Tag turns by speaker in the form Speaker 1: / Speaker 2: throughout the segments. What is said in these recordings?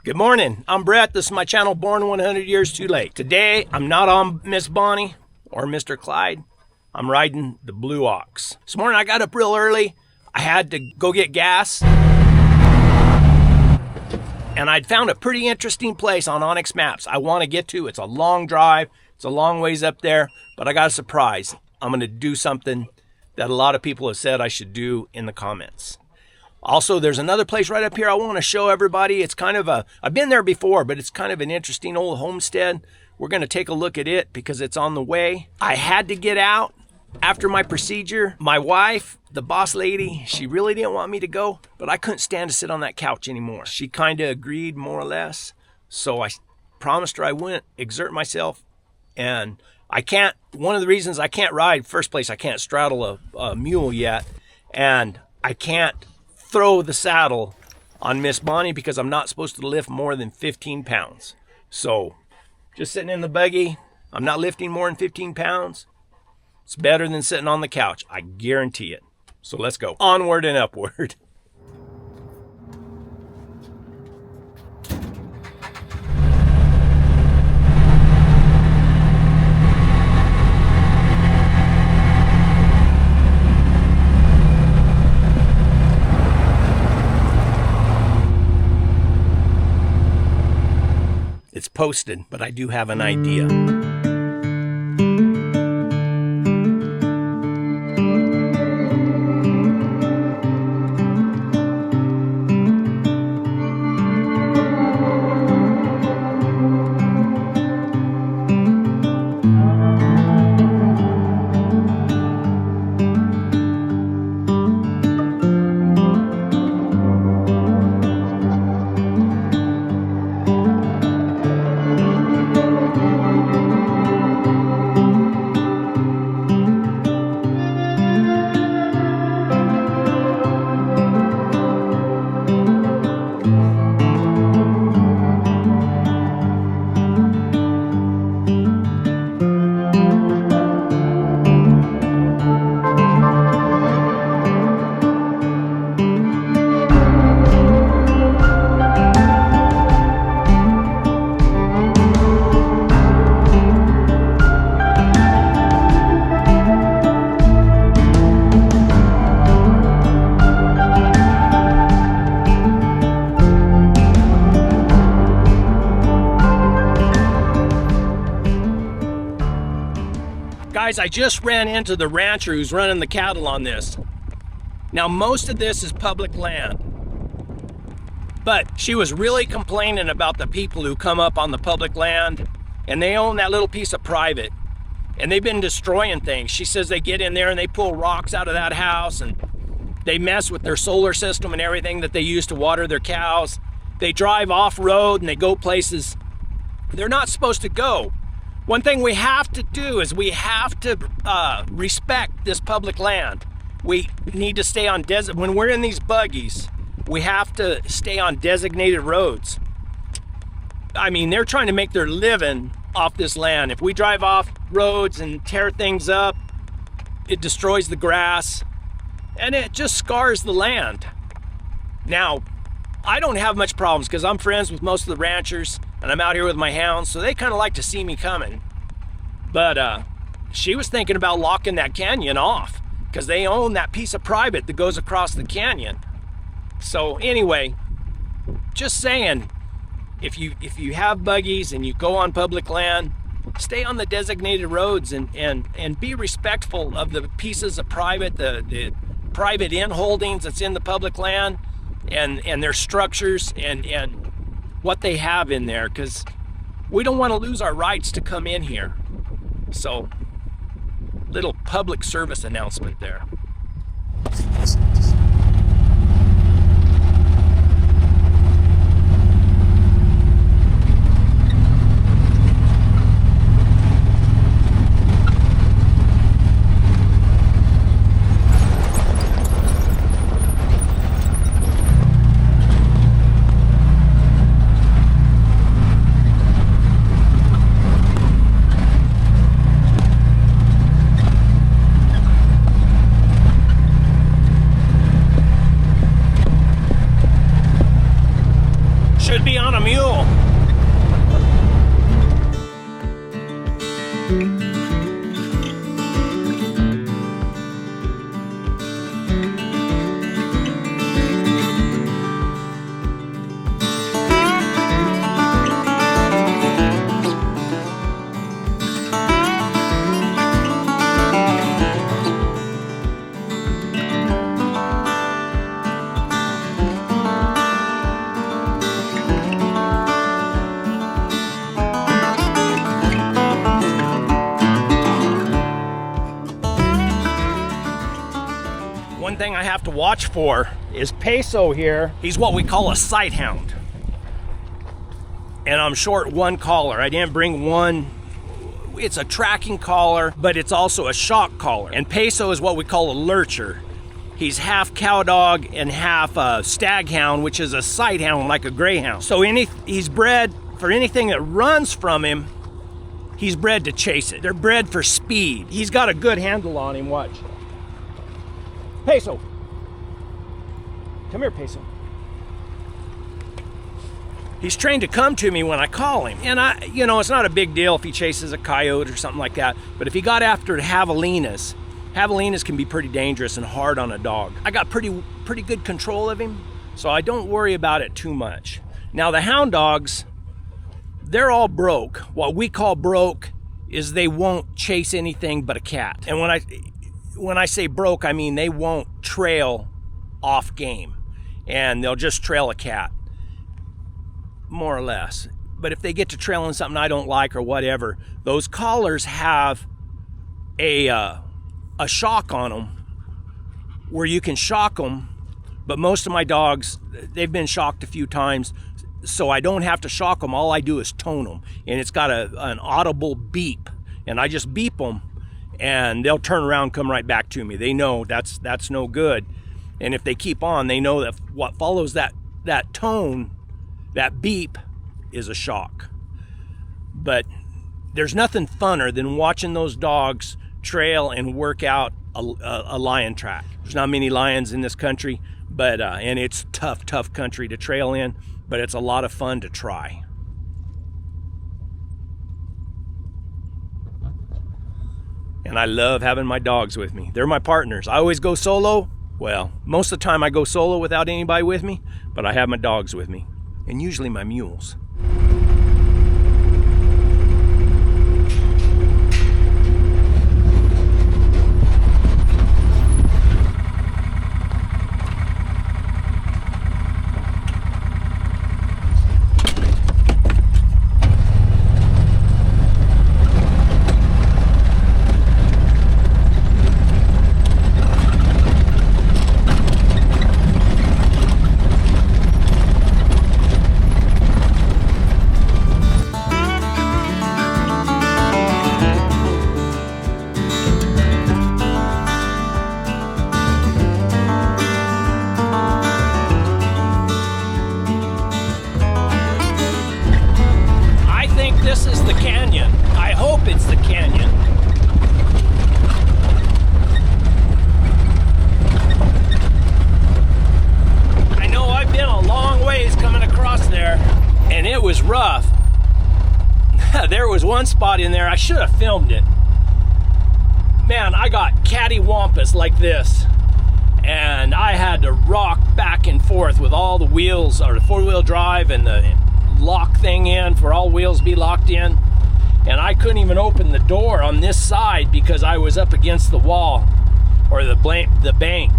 Speaker 1: Good morning, I'm Brett. This is my channel, Born 100 Years Too Late. Today, I'm not on Miss Bonnie or Mr. Clyde. I'm riding the Blue Ox. This morning, I got up real early. I had to go get gas. And I'd found a pretty interesting place on OnX Maps I want to get to. It's a long drive. It's a long ways up there, but I got a surprise. I'm going to do something that a lot of people have said I should do in the comments. Also, there's another place right up here I want to show everybody. It's kind of I've been there before, but it's kind of an interesting old homestead. We're going to take a look at it because it's on the way. I had to get out after my procedure. My wife, the boss lady, she really didn't want me to go, but I couldn't stand to sit on that couch anymore. She kind of agreed more or less. So I promised her I wouldn't exert myself. And I can't, one of the reasons I can't ride, first place, I can't straddle a mule yet. And I can't throw the saddle on Miss Bonnie because I'm not supposed to lift more than 15 pounds. So just sitting in the buggy, I'm not lifting more than 15 pounds. It's better than sitting on the couch. I guarantee it. So let's go onward and upward. It's posted, but I do have an idea. Guys, I just ran into the rancher who's running the cattle on this. Now, most of this is public land, but she was really complaining about the people who come up on the public land and they own that little piece of private and they've been destroying things. She says they get in there and they pull rocks out of that house and they mess with their solar system and everything that they use to water their cows. They drive off-road and they go places they're not supposed to go. One thing we have to do is we have to respect this public land. We need to stay on when we're in these buggies, we have to stay on designated roads. I mean, they're trying to make their living off this land. If we drive off roads and tear things up, it destroys the grass and it just scars the land. Now, I don't have much problems because I'm friends with most of the ranchers and I'm out here with my hounds, so they kind of like to see me coming. But she was thinking about locking that canyon off because they own that piece of private that goes across the canyon. So anyway, just saying, if you have buggies and you go on public land, stay on the designated roads and be respectful of the pieces of private, the private in holdings that's in the public land and their structures and what they have in there, because we don't want to lose our rights to come in here. So, little public service announcement there. Should be on a mule. One thing I have to watch for is Peso here. He's what we call a sight hound. And I'm short one collar. I didn't bring one. It's a tracking collar, but it's also a shock collar. And Peso is what we call a lurcher. He's half cow dog and half a stag hound, which is a sight hound like a greyhound. So he's bred for anything that runs from him. He's bred to chase it. They're bred for speed. He's got a good handle on him, watch. Peso. Come here, Peso. He's trained to come to me when I call him. And it's not a big deal if he chases a coyote or something like that. But if he got after javelinas can be pretty dangerous and hard on a dog. I got pretty good control of him, so I don't worry about it too much. Now the hound dogs, they're all broke. What we call broke is they won't chase anything but a cat. And when I say broke, I mean they won't trail off game, and they'll just trail a cat, more or less. But if they get to trailing something I don't like or whatever, those collars have a shock on them where you can shock them. But most of my dogs, they've been shocked a few times, so I don't have to shock them. All I do is tone them, and it's got an audible beep, and I just beep them, and they'll turn around and come right back to me. They know that's no good. And if they keep on, they know that what follows that tone, that beep, is a shock. But there's nothing funner than watching those dogs trail and work out a lion track. There's not many lions in this country, but and it's tough country to trail in, but it's a lot of fun to try. And I love having my dogs with me. They're my partners. I always go solo. Well, most of the time I go solo without anybody with me, but I have my dogs with me, and usually my mules. This is the canyon. I hope it's the canyon. I know I've been a long ways coming across there, and it was rough. There was one spot in there, I should have filmed it. Man, I got cattywampus like this, and I had to rock back and forth with all the wheels, or the four-wheel drive and the lock thing in for all wheels be locked in, and I couldn't even open the door on this side because I was up against the wall or the bank.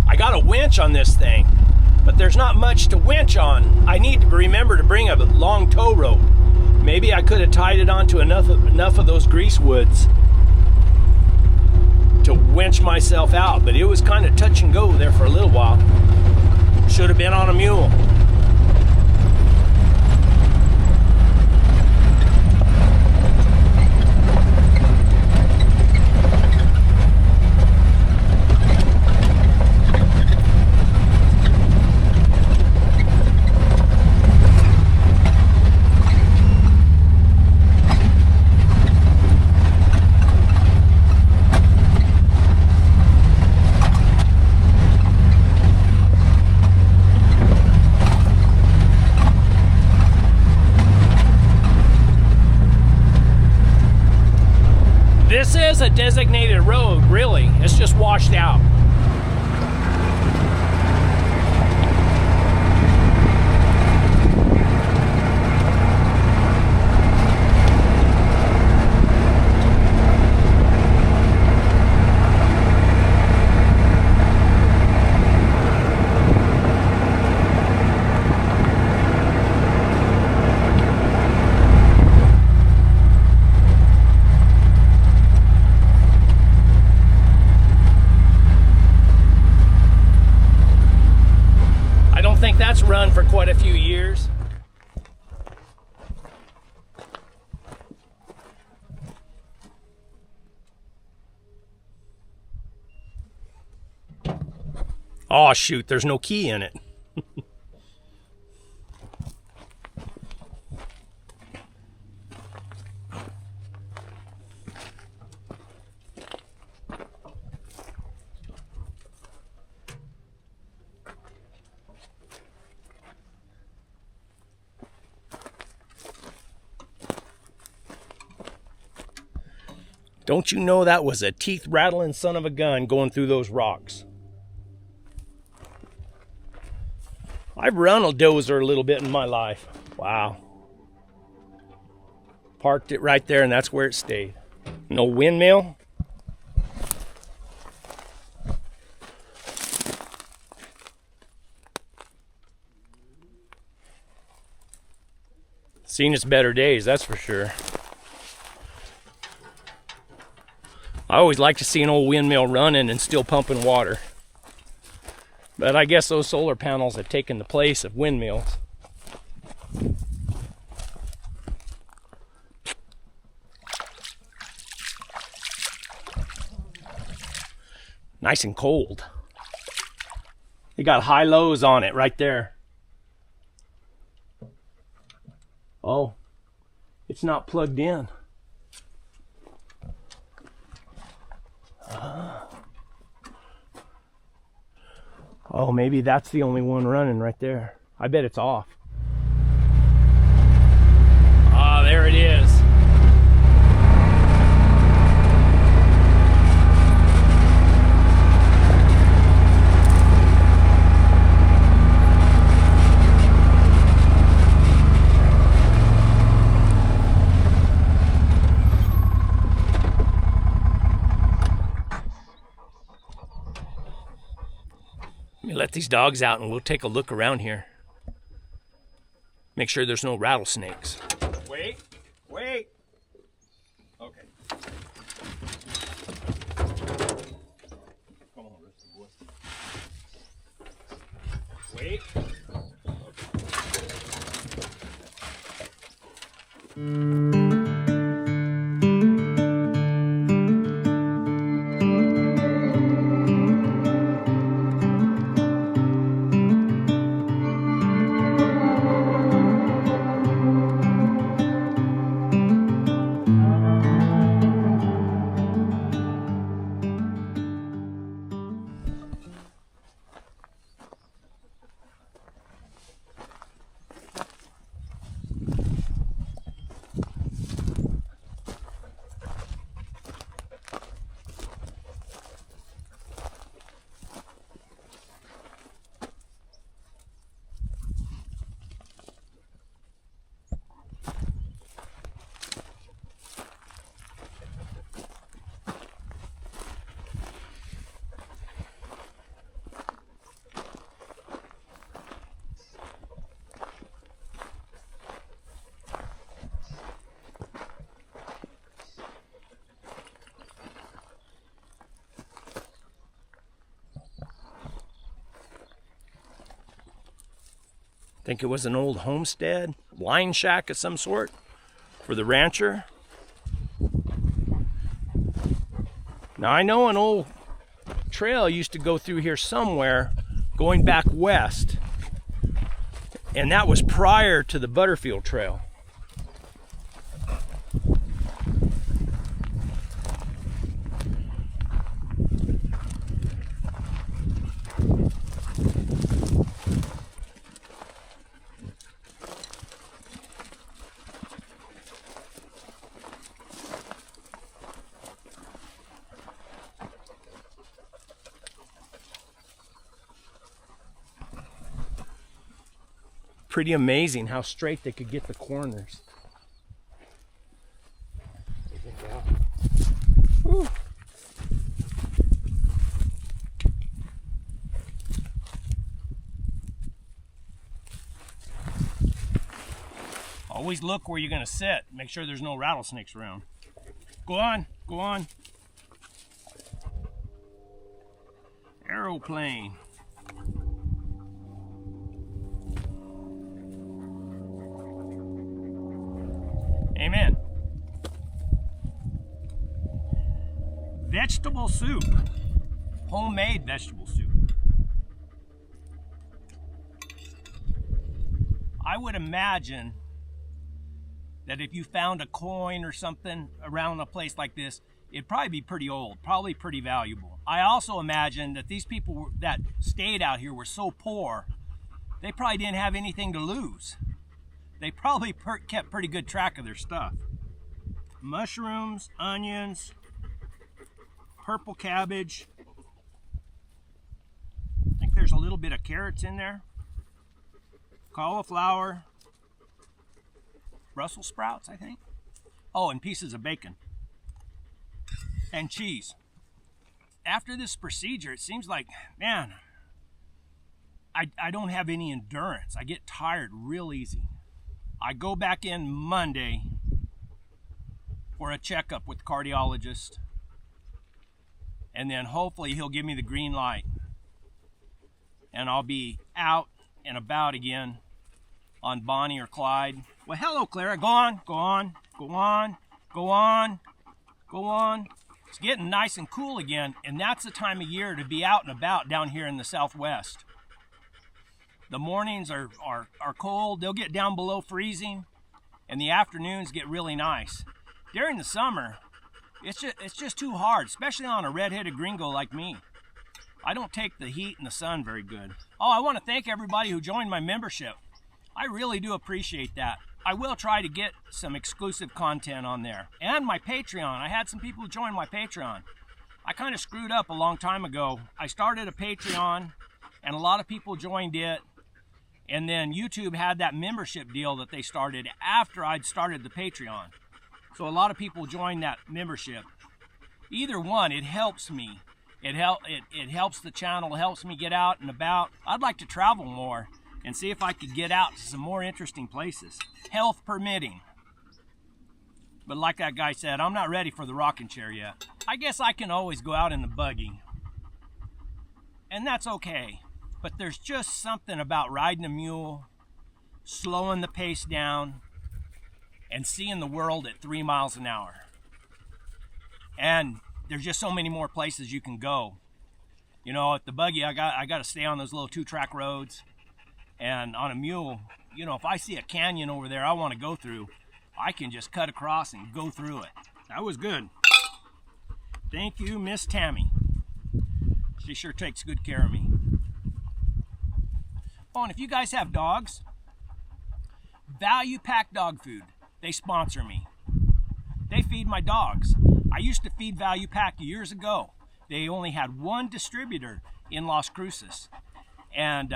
Speaker 1: I got a winch on this thing, but there's not much to winch on. I need to remember to bring a long tow rope. Maybe I could have tied it onto enough of those grease woods to winch myself out, but it was kind of touch and go there for a little while. Should have been on a mule. This is a designated road, really. It's just washed out. That's run for quite a few years. Oh shoot, there's no key in it. Don't you know that was a teeth-rattling son of a gun going through those rocks? I've run a dozer a little bit in my life. Wow. Parked it right there and that's where it stayed. No windmill. Seen its better days, that's for sure. I always like to see an old windmill running and still pumping water. But I guess those solar panels have taken the place of windmills. Nice and cold. They got high lows on it right there. Oh, it's not plugged in. Oh, maybe that's the only one running right there. I bet it's off. Ah, there it is. Let these dogs out and we'll take a look around here. Make sure there's no rattlesnakes. Wait. Okay. Come on, Rusty boy. Wait. Okay. Think it was an old homestead, line shack of some sort for the rancher. Now I know an old trail used to go through here somewhere going back west, and that was prior to the Butterfield Trail. pretty amazing how straight they could get the corners. Whew. Always look where you're going to sit. Make sure there's no rattlesnakes around. Go on, go on. Aeroplane. Amen. Vegetable soup. Homemade vegetable soup. I would imagine that if you found a coin or something around a place like this, it'd probably be pretty old, probably pretty valuable. I also imagine that these people that stayed out here were so poor, they probably didn't have anything to lose. They probably kept pretty good track of their stuff. Mushrooms, onions, purple cabbage. I think there's a little bit of carrots in there. Cauliflower. Brussels sprouts, I think. Oh, and pieces of bacon. And cheese. After this procedure, it seems like, man, I don't have any endurance. I get tired real easy. I go back in Monday for a checkup with the cardiologist. And then hopefully he'll give me the green light. And I'll be out and about again on Bonnie or Clyde. Well, hello, Clara. Go on, go on, go on, go on, go on. It's getting nice and cool again, and that's the time of year to be out and about down here in the Southwest. The mornings are cold. They'll get down below freezing, and the afternoons get really nice. During the summer, it's just too hard, especially on a red-headed gringo like me. I don't take the heat and the sun very good. Oh, I want to thank everybody who joined my membership. I really do appreciate that. I will try to get some exclusive content on there. And my Patreon. I had some people who joined my Patreon. I kind of screwed up a long time ago. I started a Patreon, and a lot of people joined it. And then YouTube had that membership deal that they started after I'd started the Patreon. So a lot of people joined that membership. Either one, it helps me. It helps the channel, it helps me get out and about. I'd like to travel more and see if I could get out to some more interesting places, health permitting. But like that guy said, I'm not ready for the rocking chair yet. I guess I can always go out in the buggy, and that's okay. But there's just something about riding a mule, slowing the pace down, and seeing the world at 3 miles an hour. And there's just so many more places you can go. You know, at the buggy, I got to stay on those little 2-track roads. And on a mule, you know, if I see a canyon over there I want to go through, I can just cut across and go through it. That was good. Thank you, Miss Tammy. She sure takes good care of me. Oh, and if you guys have dogs, Value Pack Dog Food, they sponsor me. They feed my dogs. I used to feed Value Pack years ago. They only had one distributor in Las Cruces. And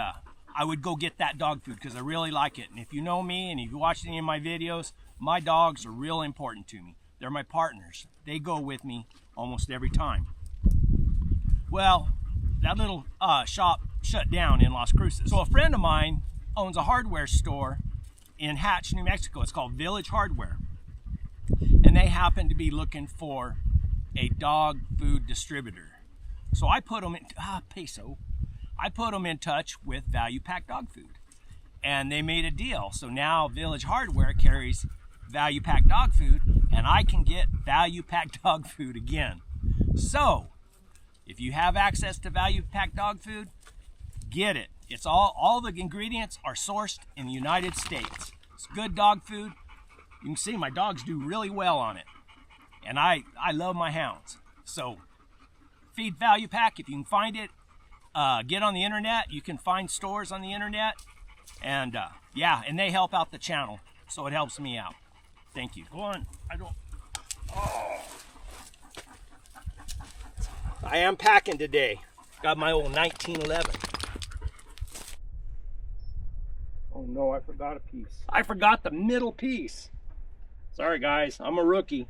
Speaker 1: I would go get that dog food because I really like it. And if you know me and if you watch any of my videos, my dogs are real important to me. They're my partners. They go with me almost every time. Well, that little shop shut down in Las Cruces. So a friend of mine owns a hardware store in Hatch, New Mexico. It's called Village Hardware. And they happen to be looking for a dog food distributor. So I put them in, I put them in touch with Value Pack Dog Food. And they made a deal. So now Village Hardware carries Value Pack Dog Food, and I can get Value Pack Dog Food again. So, if you have access to Value Pack Dog Food, get it. It's all the ingredients are sourced in the United States. It's good dog food. You can see my dogs do really well on it. And I love my hounds. So, feed Value Pack if you can find it. Get on the internet. You can find stores on the internet. And yeah, and they help out the channel. So it helps me out. Thank you. Go on. I am packing today. Got my old 1911. Oh no, I forgot a piece. I forgot the middle piece. Sorry guys, I'm a rookie.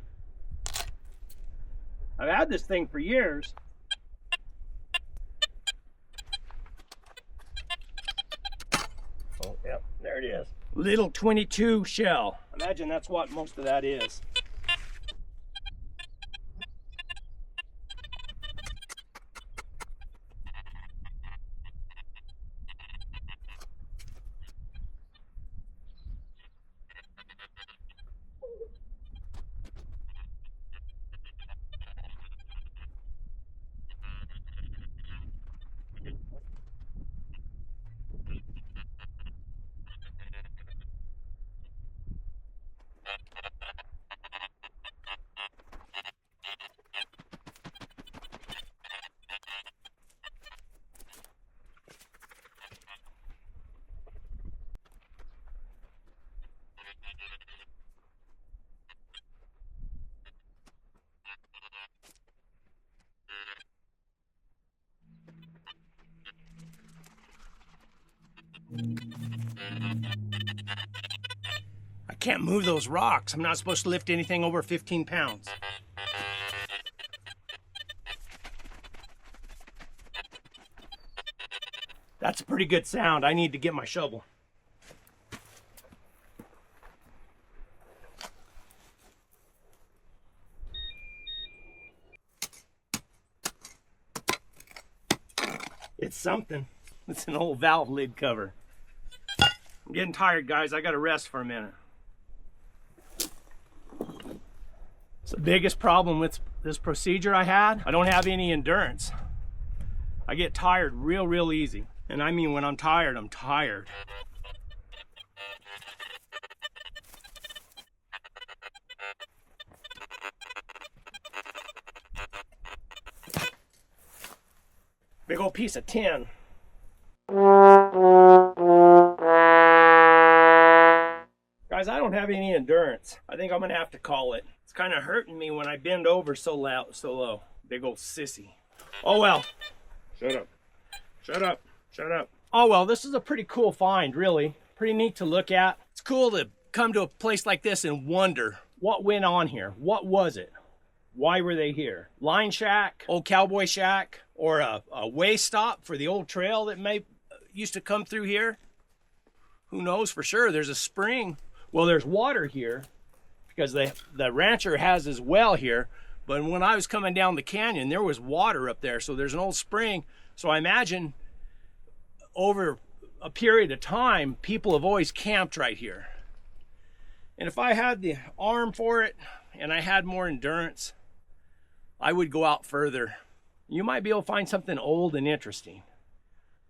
Speaker 1: I've had this thing for years. Oh, yep, there it is. Little 22 shell. Imagine that's what most of that is. I can't move those rocks. I'm not supposed to lift anything over 15 pounds. That's a pretty good sound. I need to get my shovel. It's something. It's an old valve lid cover. I'm getting tired, guys. I gotta rest for a minute. It's the biggest problem with this procedure I had. I don't have any endurance. I get tired real easy. And I mean, when I'm tired, I'm tired. Big old piece of tin. Guys, I don't have any endurance. I think I'm gonna have to call it. It's kind of hurting me when I bend over so low. Big old sissy. Oh well. Shut up. Shut up. Shut up. Oh well, this is a pretty cool find, really. Pretty neat to look at. It's cool to come to a place like this and wonder what went on here. What was it? Why were they here? Line shack, old cowboy shack, or a way stop for the old trail that used to come through here? Who knows for sure? There's a spring. Well, there's water here because the rancher has his well here. But when I was coming down the canyon, there was water up there. So there's an old spring. So I imagine over a period of time, people have always camped right here. And if I had the arm for it and I had more endurance, I would go out further. You might be able to find something old and interesting.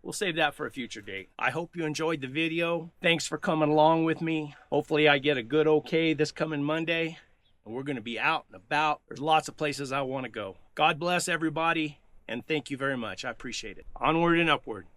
Speaker 1: We'll save that for a future date. I hope you enjoyed the video. Thanks for coming along with me. Hopefully I get a good okay this coming Monday. And we're gonna be out and about. There's lots of places I wanna go. God bless everybody, and thank you very much. I appreciate it. Onward and upward.